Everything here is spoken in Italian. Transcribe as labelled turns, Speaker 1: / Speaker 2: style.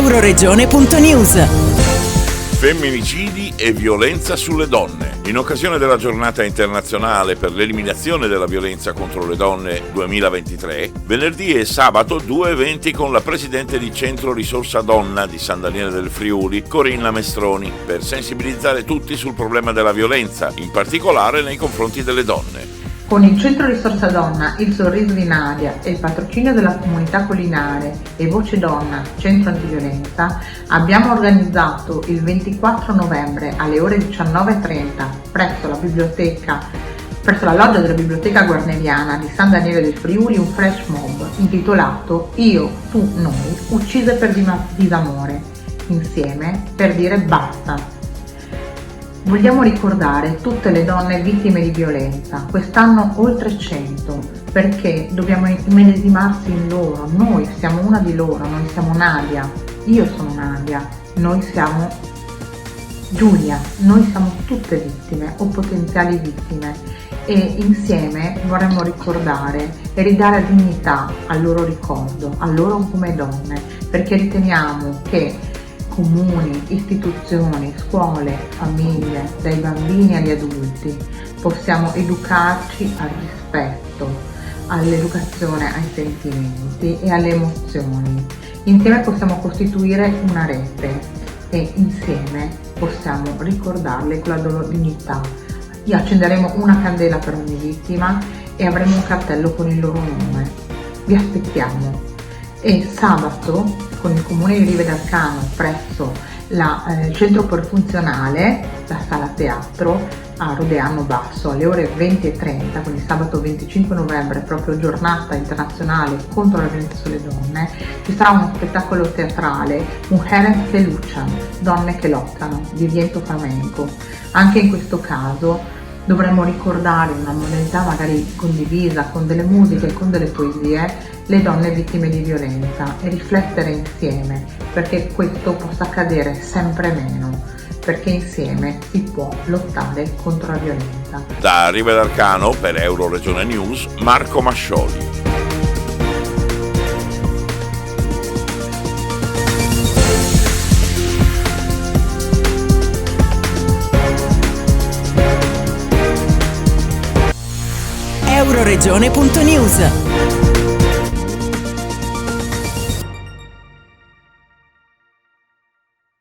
Speaker 1: Euroregione.news.
Speaker 2: Femminicidi e violenza sulle donne. In occasione della giornata internazionale per l'eliminazione della violenza contro le donne 2023, venerdì e sabato 2 eventi con la presidente di Centro Risorsa Donna di San Daniele del Friuli, Corinna Mestroni, per sensibilizzare tutti sul problema della violenza, in particolare nei confronti delle donne.
Speaker 3: Con il Centro Risorsa Donna, il Sorriso di Nadia e il patrocinio della comunità collinare e Voce Donna Centro Antiviolenza, abbiamo organizzato il 24 novembre alle ore 19:30 presso la loggia della Biblioteca Guarneriana di San Daniele del Friuli un flash mob intitolato Io, tu, noi, uccise per disamore, insieme per dire basta. Vogliamo ricordare tutte le donne vittime di violenza, quest'anno oltre 100, perché dobbiamo immedesimarsi in loro. Noi siamo una di loro, noi siamo Nadia, io sono Nadia, noi siamo Giulia, noi siamo tutte vittime o potenziali vittime e insieme vorremmo ricordare e ridare dignità al loro ricordo, a loro come donne, perché riteniamo che comuni, istituzioni, scuole, famiglie, dai bambini agli adulti, possiamo educarci al rispetto, all'educazione ai sentimenti e alle emozioni. Insieme possiamo costituire una rete e insieme possiamo ricordarle con la loro dignità. Accenderemo una candela per ogni vittima e avremo un cartello con il loro nome. Vi aspettiamo. E sabato con il comune di Rive d'Arcano presso il centro polifunzionale, la sala teatro a Rodeano Basso alle ore 20:30, quindi sabato 25 novembre, proprio giornata internazionale contro la violenza sulle donne, ci sarà uno spettacolo teatrale, Mujeres que luchan, donne che lottano, di viento flamenco. Anche in questo caso dovremmo ricordare in una modalità magari condivisa, con delle musiche, con delle poesie, le donne vittime di violenza e riflettere insieme perché questo possa accadere sempre meno, perché insieme si può lottare contro la violenza.
Speaker 2: Da Rive d'Arcano per Euroregione News, Marco Mascioli.
Speaker 1: Euroregione.news.